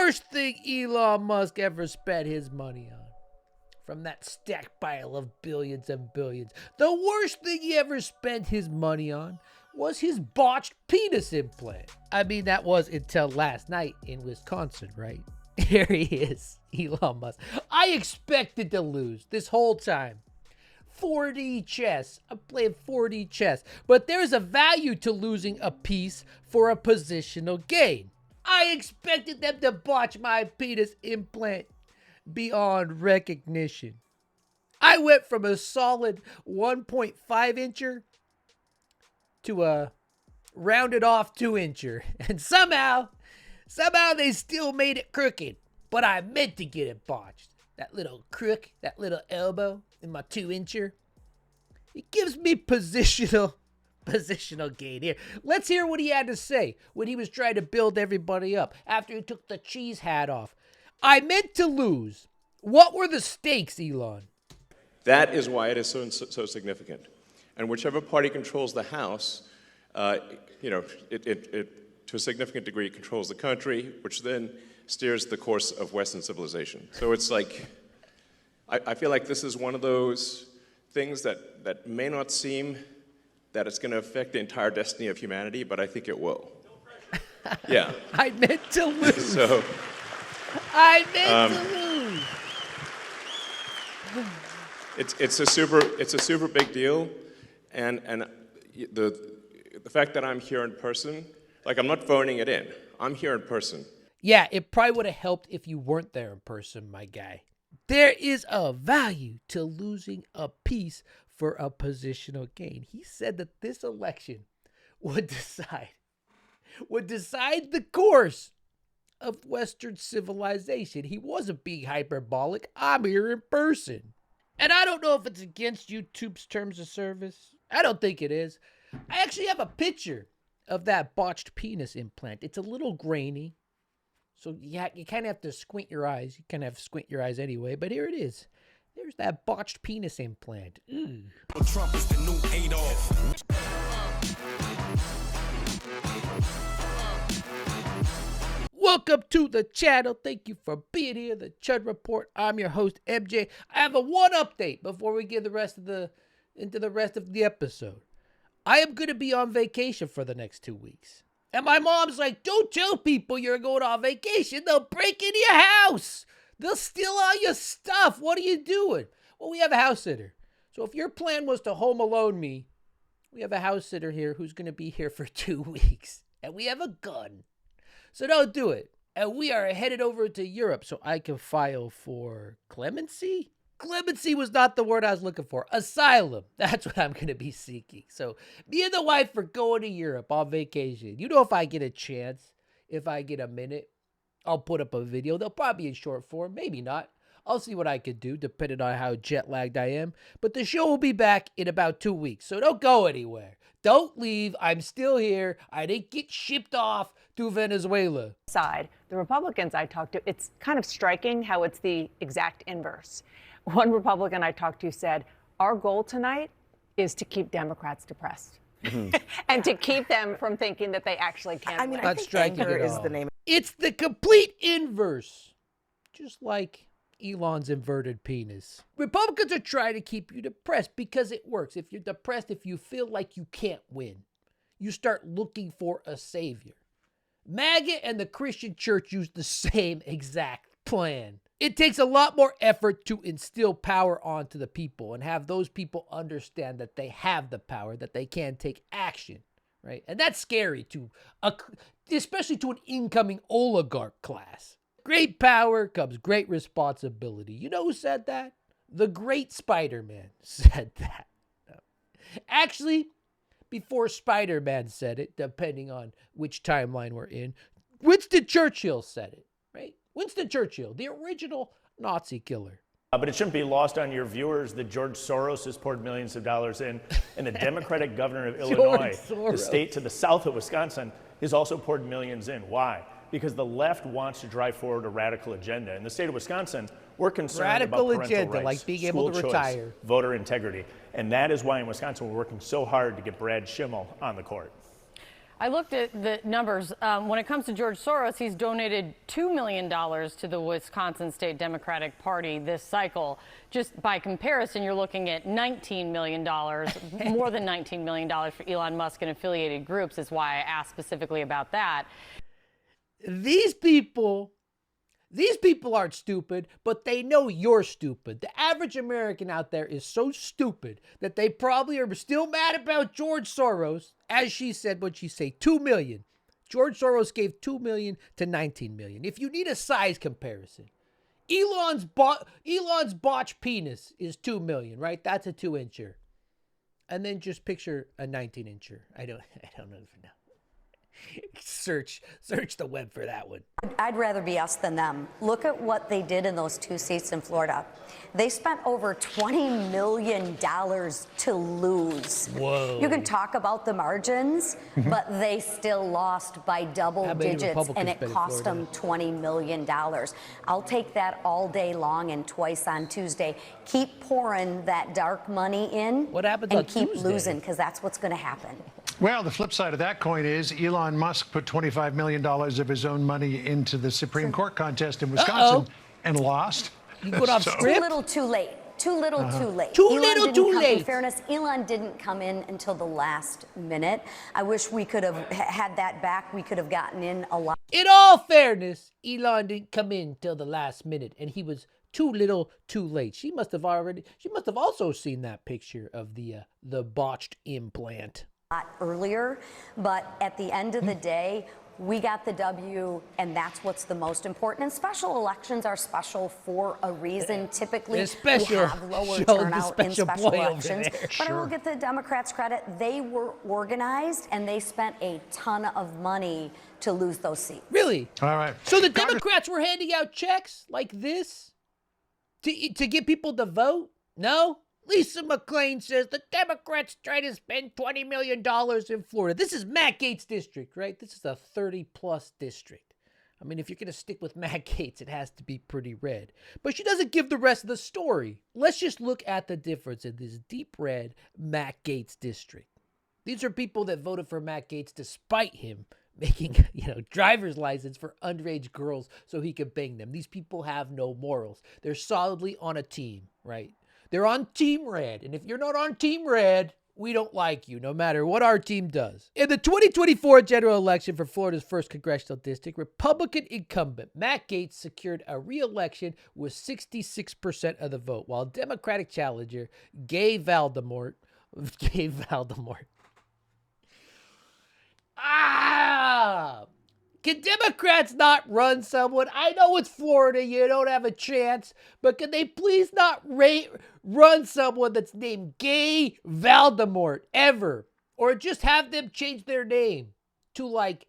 worst thing Elon Musk ever spent his money on. From that stacked pile of billions and billions, the worst thing he ever spent his money on was his botched penis implant. I mean, that was until last night in Wisconsin, right? Here he is, Elon Musk. I expected to lose this whole time. 4D chess. I'm playing 4D chess. But there's a value to losing a piece for a positional gain. I expected them to botch my penis implant beyond recognition. I went from a solid 1.5 incher to a rounded off 2 incher. And somehow they still made it crooked. But I meant to get it botched. That little crook, that little elbow in my 2 incher. It gives me positional gain here. Let's hear what he had to say when he was trying to build everybody up after he took the cheese hat off. I meant to lose. What were the stakes, Elon? That is why it is so significant. And whichever party controls the House, it to a significant degree controls the country, which then steers the course of Western civilization. So it's like, I feel like this is one of those things that may not seem that it's going to affect the entire destiny of humanity, but I think it will. Yeah. I meant to lose. So, I meant to lose. It's a super big deal, and the fact that I'm here in person, like I'm not phoning it in. I'm here in person. Yeah, it probably would have helped if you weren't there in person, my guy. There is a value to losing a piece for a positional gain. He said that this election would decide the course of Western civilization. He wasn't being hyperbolic. I'm here in person. And I don't know if it's against YouTube's terms of service. I don't think it is. I actually have a picture of that botched penis implant. It's a little grainy. So yeah, you kind of have to squint your eyes. You kind of have to squint your eyes anyway, but here it is. There's that botched penis implant. Ooh. Trump is the new Adolf. Welcome to the channel. Thank you for being here. The Chud Report. I'm your host, MJ. I have one update before we get into the rest of the episode. I am going to be on vacation for the next 2 weeks. And my mom's like, don't tell people you're going on vacation. They'll break into your house. They'll steal all your stuff. What are you doing? Well, we have a house sitter. So if your plan was to home alone me, we have a house sitter here who's going to be here for 2 weeks. And we have a gun. So don't do it. And we are headed over to Europe so I can file for clemency. Clemency was not the word I was looking for. Asylum. That's what I'm going to be seeking. So me and the wife are going to Europe on vacation. You know, if I get a chance, if I get a minute, I'll put up a video. They'll probably be in short form. Maybe not. I'll see what I can do depending on how jet lagged I am. But the show will be back in about 2 weeks. So don't go anywhere. Don't leave. I'm still here. I didn't get shipped off to Venezuela. Side, the Republicans I talked to, it's kind of striking how it's the exact inverse. One Republican I talked to said, our goal tonight is to keep Democrats depressed. Mm-hmm. And to keep them from thinking that they actually can win. I think anger is the name. It's the complete inverse. Just like Elon's inverted penis. Republicans are trying to keep you depressed because it works. If you're depressed, if you feel like you can't win, you start looking for a savior. MAGA and the Christian church use the same exact plan. It takes a lot more effort to instill power onto the people and have those people understand that they have the power, that they can take action, right? And that's scary especially to an incoming oligarch class. Great power comes great responsibility. You know who said that? The great Spider-Man said that. No. Actually, before Spider-Man said it, depending on which timeline we're in, Winston Churchill said it, right? Winston Churchill, the original Nazi killer. But it shouldn't be lost on your viewers that George Soros has poured millions of dollars in, and the Democratic governor of Illinois, the state to the south of Wisconsin, has also poured millions in. Why? Because the left wants to drive forward a radical agenda. In the state of Wisconsin, we're concerned about parental rights, like being able to retire, voter integrity. And that is why in Wisconsin we're working so hard to get Brad Schimmel on the court. I looked at the numbers. When it comes to George Soros, he's donated $2 million to the Wisconsin State Democratic Party this cycle. Just by comparison, you're looking at $19 million, more than $19 million for Elon Musk and affiliated groups, is why I asked specifically about that. These people aren't stupid, but they know you're stupid. The average American out there is so stupid that they probably are still mad about George Soros. As she said, what'd she say? 2 million. George Soros gave 2 million to 19 million. If you need a size comparison, Elon's botched penis is 2 million, right? That's a 2-incher. And then just picture a 19-incher. I don't even know. Search the web for that one. I'd rather be us than them. Look at what they did in those 2 seats in Florida. They spent over $20 million to lose. Whoa. You can talk about the margins, but they still lost by double digits, and it cost them $20 million. I'll take that all day long and twice on Tuesday. Keep pouring that dark money in. What happens and on keep Tuesday? losing, because that's what's going to happen. Well, the flip side of that coin is Elon Musk put $25 million of his own money into the Supreme Court contest in Wisconsin and lost. You put off script? Too little, too late. Too little, too late. Too little, too late. In fairness, Elon didn't come in until the last minute. I wish we could have had that back. We could have gotten in a lot. In all fairness, Elon didn't come in till the last minute, and he was too little, too late. She must have also seen that picture of the botched implant earlier, but at the end of the day, we got the W, and that's what's the most important. And special elections are special for a reason. Typically, we have lower turnout in special elections. But I will give the Democrats credit. They were organized, and they spent a ton of money to lose those seats. Really? All right. So the Democrats were handing out checks like this to get people to vote? No? Lisa McClain says the Democrats try to spend $20 million in Florida. This is Matt Gaetz' district, right? This is a 30-plus district. I mean, if you're going to stick with Matt Gaetz, it has to be pretty red. But she doesn't give the rest of the story. Let's just look at the difference in this deep red Matt Gaetz district. These are people that voted for Matt Gaetz despite him making, driver's license for underage girls so he could bang them. These people have no morals. They're solidly on a team, right? They're on Team Red. And if you're not on Team Red, we don't like you, no matter what our team does. In the 2024 general election for Florida's 1st congressional district, Republican incumbent Matt Gaetz secured a re-election with 66% of the vote, while Democratic challenger Gay Valdemort. Can Democrats not run someone? I know it's Florida, you don't have a chance, but can they please not run someone that's named Gay Valdemort ever? Or just have them change their name to like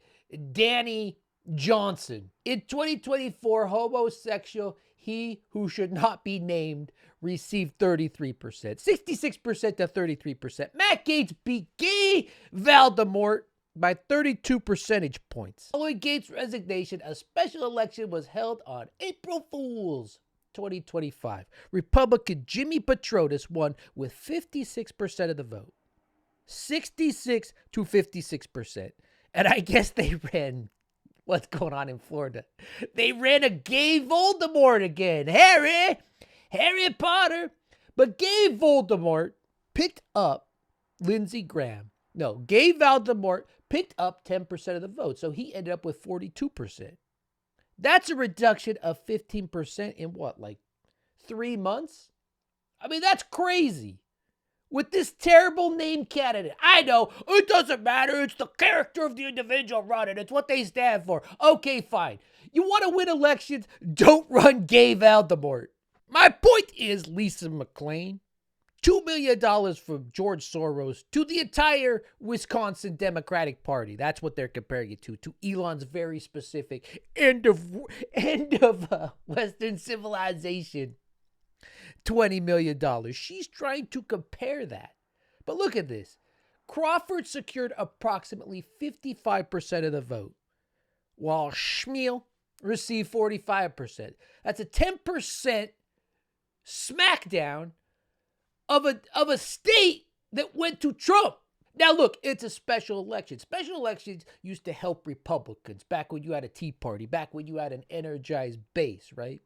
Danny Johnson. In 2024, homosexual, he who should not be named, received 33%. 66% to 33%. Matt Gaetz beat Gay Valdemort by 32 percentage points. Following Gaetz' resignation, a special election was held on April Fool's 2025. Republican Jimmy Petrotas won with 56% of the vote. 66 to 56%. And I guess they ran what's going on in Florida. They ran a Gay Voldemort again. Harry Potter. But Gay Voldemort picked up Lindsey Graham. No, Gay Valdemort picked up 10% of the vote, so he ended up with 42%. That's a reduction of 15% in what, like 3 months? I mean, that's crazy. With this terrible name candidate. I know, it doesn't matter. It's the character of the individual running. It's what they stand for. Okay, fine. You want to win elections? Don't run Gay Valdemort. My point is, Lisa McClain, $2 million from George Soros to the entire Wisconsin Democratic Party. That's what they're comparing it to Elon's very specific end of Western civilization. $20 million. She's trying to compare that. But look at this. Crawford secured approximately 55% of the vote, while Schmiel received 45%. That's a 10% smackdown of a state that went to Trump. Now, look, it's a special election. Special elections used to help Republicans back when you had a Tea Party, back when you had an energized base, right?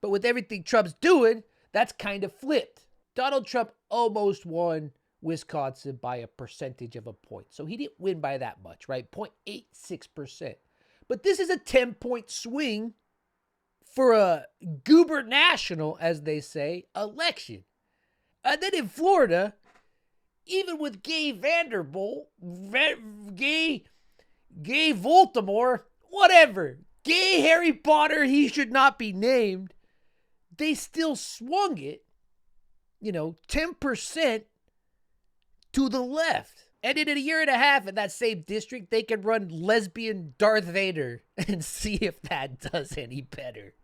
But with everything Trump's doing, that's kind of flipped. Donald Trump almost won Wisconsin by a percentage of a point. So he didn't win by that much, right? 0.86%. But this is a 10-point swing for a gubernational, as they say, election. And then in Florida, even with Gay Vanderbilt, Gay Voldemort, whatever, Gay Harry Potter, he should not be named, they still swung it, 10% to the left. And in a year and a half in that same district, they can run lesbian Darth Vader and see if that does any better.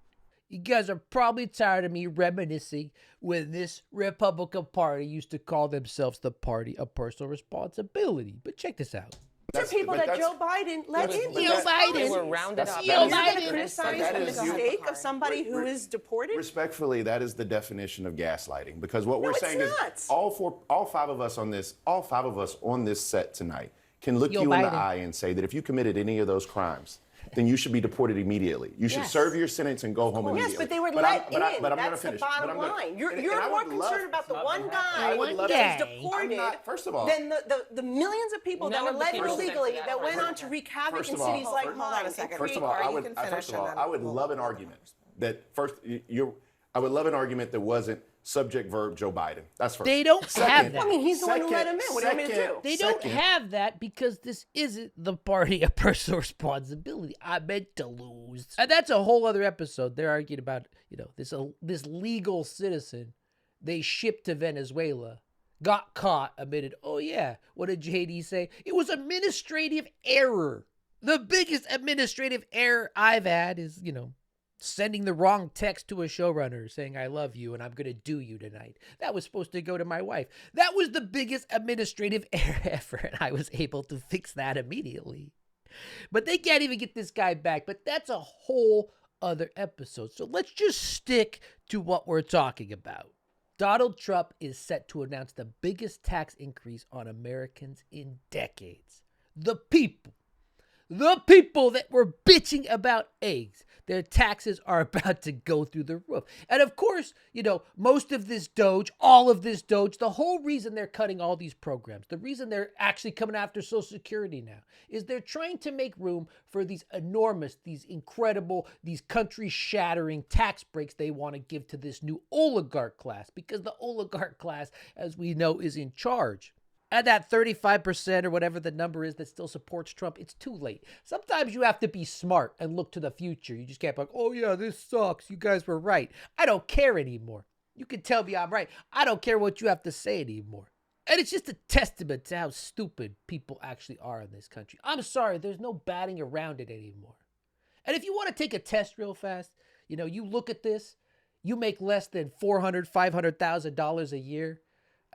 You guys are probably tired of me reminiscing when this Republican Party used to call themselves the party of personal responsibility. But check this out. These are people that Joe Biden let in. Joe Biden. They were rounded up. Joe You're going to Biden. criticize the mistake of somebody who is deported? Respectfully, that is the definition of gaslighting. Because what we're saying not. is all five of us on this set tonight can look you in the eye and say that if you committed any of those crimes, then you should be deported immediately. You should serve your sentence and go home immediately. Yes, but they were let in. But I'm That's gonna the finish. bottom line. You're more concerned about the one guy One that guy. was deported first of all, than the millions of people that were let in illegally that went on to wreak havoc in cities like mine. First of all, I would love an argument that wasn't subject verb Joe Biden. That's first. They don't have that. I mean, he's the one who let him in. What do you want me to do? They don't have that because this isn't the party of personal responsibility. I meant to lose. And that's a whole other episode. They're arguing about, this legal citizen they shipped to Venezuela, got caught, admitted, oh yeah, what did JD say? It was administrative error. The biggest administrative error I've had is, sending the wrong text to a showrunner saying, I love you and I'm going to do you tonight. That was supposed to go to my wife. That was the biggest administrative error ever, and I was able to fix that immediately. But they can't even get this guy back. But that's a whole other episode. So let's just stick to what we're talking about. Donald Trump is set to announce the biggest tax increase on Americans in decades. The people that were bitching about eggs, their taxes are about to go through the roof. And of course, most of this Doge, all of this Doge, the whole reason they're cutting all these programs, the reason they're actually coming after Social Security now, is they're trying to make room for these enormous, these incredible, these country-shattering tax breaks they want to give to this new oligarch class, because the oligarch class, as we know, is in charge. And that 35% or whatever the number is that still supports Trump, it's too late. Sometimes you have to be smart and look to the future. You just can't be like, oh yeah, this sucks. You guys were right. I don't care anymore. You can tell me I'm right. I don't care what you have to say anymore. And it's just a testament to how stupid people actually are in this country. I'm sorry, there's no batting around it anymore. And if you want to take a test real fast, you look at this, you make less than $400,000, $500,000 a year,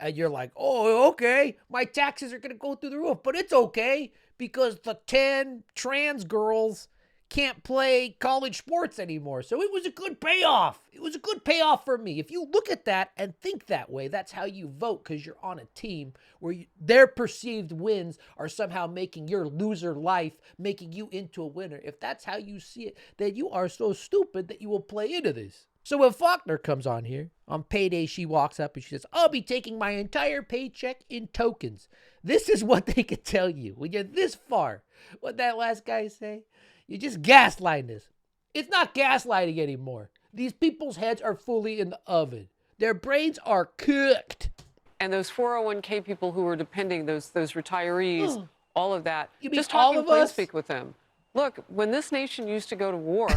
and you're like, oh, okay, my taxes are going to go through the roof. But it's okay because the 10 trans girls can't play college sports anymore. So it was a good payoff. It was a good payoff for me. If you look at that and think that way, that's how you vote, because you're on a team where their perceived wins are somehow making your loser life, making you into a winner. If that's how you see it, then you are so stupid that you will play into this. So when Faulkner comes on here, on payday, she walks up and she says, I'll be taking my entire paycheck in tokens. This is what they could tell you when you're this far. What that last guy say? You're just gaslighting us. It's not gaslighting anymore. These people's heads are fully in the oven. Their brains are cooked. And those 401k people who are depending, those retirees, all of that. You mean just all talking of plain us? speak with them. Look, when this nation used to go to war,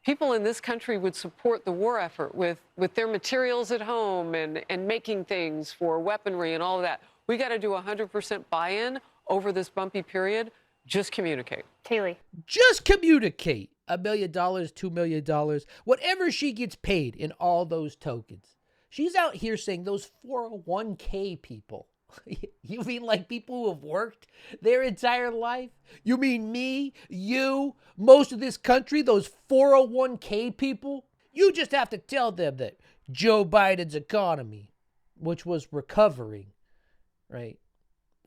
people in this country would support the war effort with their materials at home and making things for weaponry and all of that. We got to do 100% buy-in over this bumpy period. Just communicate. Kaylee. Just communicate. $1 million, $2 million, whatever she gets paid in all those tokens. She's out here saying those 401k people. You mean like people who have worked their entire life? You mean me, you, most of this country, those 401k people? You just have to tell them that Joe Biden's economy, which was recovering, right,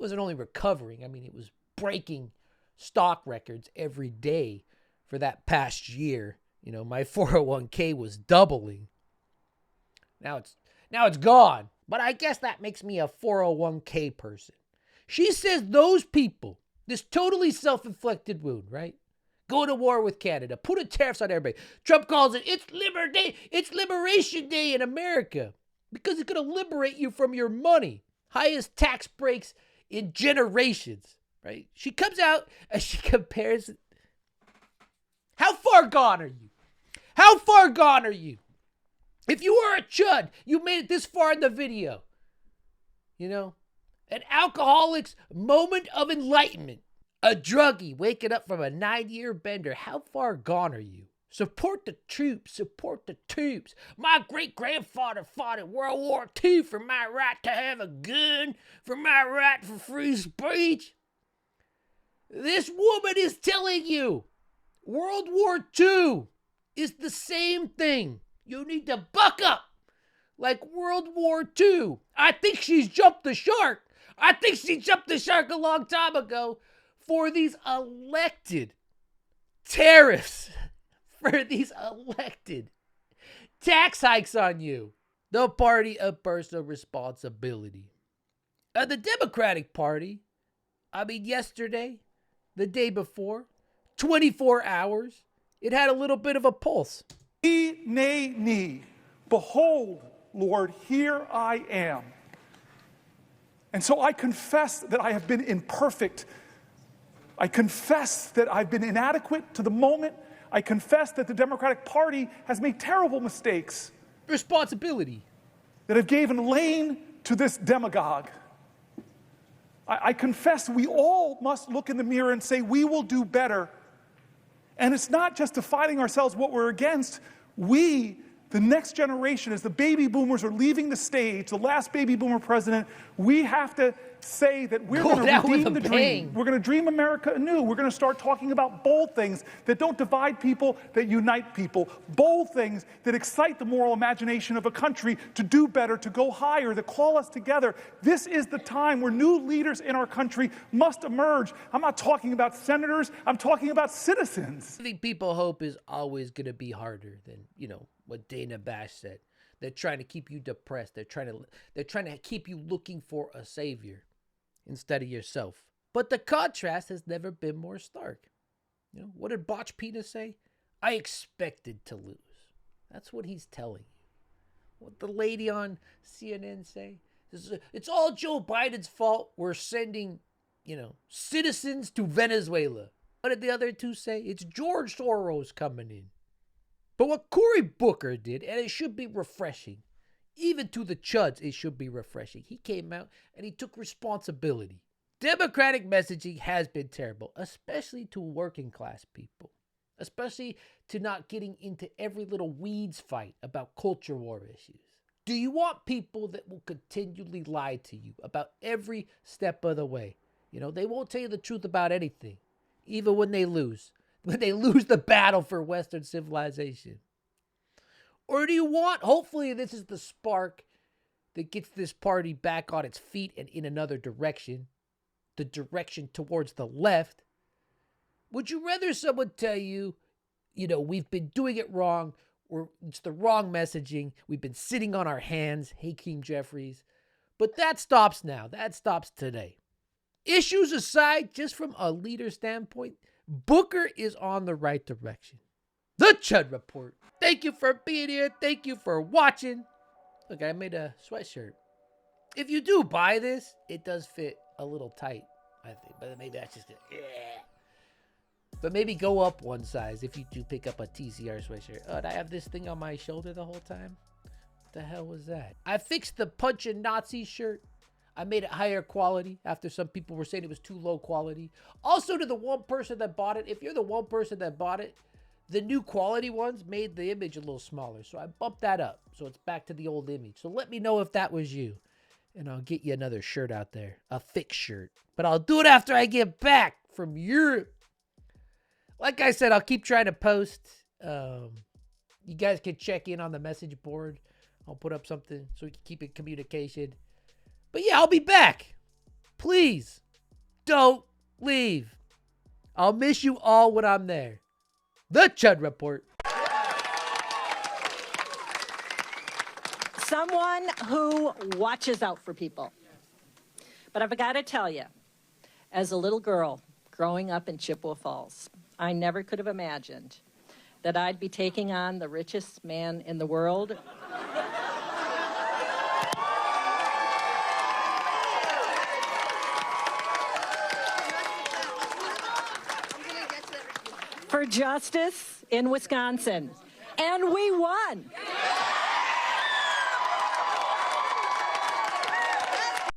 wasn't only recovering, I mean, it was breaking stock records every day for that past year. You know, my 401k was doubling. Now it's gone. But I guess that makes me a 401k person. She says those people, this totally self-inflicted wound, right? Go to war with Canada, put a tariffs on everybody. Trump calls it, it's Liberation Day in America because it's going to liberate you from your money. Highest tax breaks in generations, right? She comes out and she compares. How far gone are you? How far gone are you? If you are a chud, you made it this far in the video. You know, an alcoholic's moment of enlightenment. A druggie waking up from a 9-year bender. How far gone are you? Support the troops. Support the troops. My great-grandfather fought in World War II for my right to have a gun, for my right for free speech. This woman is telling you World War II is the same thing. You need to buck up like World War II. I think she's jumped the shark. I think she jumped the shark a long time ago for these elected tariffs, for these elected tax hikes on you. The party of personal responsibility. The Democratic Party, I mean, yesterday, the day before, 24 hours, it had a little bit of a pulse. Nay. Behold, Lord, here I am. And so I confess that I have been imperfect. I confess that I've been inadequate to the moment. I confess that the Democratic Party has made terrible mistakes. Responsibility. That have given lane to this demagogue. I confess we all must look in the mirror and say we will do better. And it's not just defining ourselves what we're against. We, the next generation, as the baby boomers are leaving the stage, the last baby boomer president, we have to say that we're going to redeem the dream. We're going to dream America anew. We're going to start talking about bold things that don't divide people, that unite people. Bold things that excite the moral imagination of a country to do better, to go higher, that call us together. This is the time where new leaders in our country must emerge. I'm not talking about senators. I'm talking about citizens. I think people hope is always going to be harder than, you know, what Dana Bash said. They're trying to keep you depressed. They're trying to keep you looking for a savior instead of yourself. But the contrast has never been more stark. You know, what did Botched Penis say? I expected to lose. That's what he's telling you. What the lady on CNN say? It's all Joe Biden's fault. We're sending, you know, citizens to Venezuela. What did the other two say? It's George Soros coming in. But what Cory Booker did, and it should be refreshing, even to the chuds, it should be refreshing. He came out and he took responsibility. Democratic messaging has been terrible, especially to working class people, especially to not getting into every little weeds fight about culture war issues. Do you want people that will continually lie to you about every step of the way? You know, they won't tell you the truth about anything, even when they lose. When they lose the battle for Western civilization? Or do you want, hopefully this is the spark that gets this party back on its feet and in another direction, the direction towards the left. Would you rather someone tell you, you know, we've been doing it wrong, or it's the wrong messaging, we've been sitting on our hands, Hakeem Jeffries, but that stops now, that stops today. Issues aside, just from a leader standpoint, Booker is on the right direction. The Chud Report. Thank you for being here. Thank you for watching. Look, I made a sweatshirt. If you do buy this, it does fit a little tight, I think. But maybe that's just it. Yeah. But maybe go up one size if you do pick up a TCR sweatshirt. Oh, did I have this thing on my shoulder the whole time? What the hell was that? I fixed the Punchin' Nazi shirt. I made it higher quality after some people were saying it was too low quality. Also, to the one person that bought it, if you're the one person that bought it, the new quality ones made the image a little smaller. So I bumped that up. So it's back to the old image. So let me know if that was you. And I'll get you another shirt out there. A fixed shirt. But I'll do it after I get back from Europe. Like I said, I'll keep trying to post. You guys can check in on the message board. I'll put up something so we can keep in communication. But yeah, I'll be back. please don't leave. I'll miss you all when I'm there. The Chud Report. Someone who watches out for people. But I've got to tell you, as a little girl growing up in Chippewa Falls, I never could have imagined that I'd be taking on the richest man in the world. For justice in Wisconsin. And we won.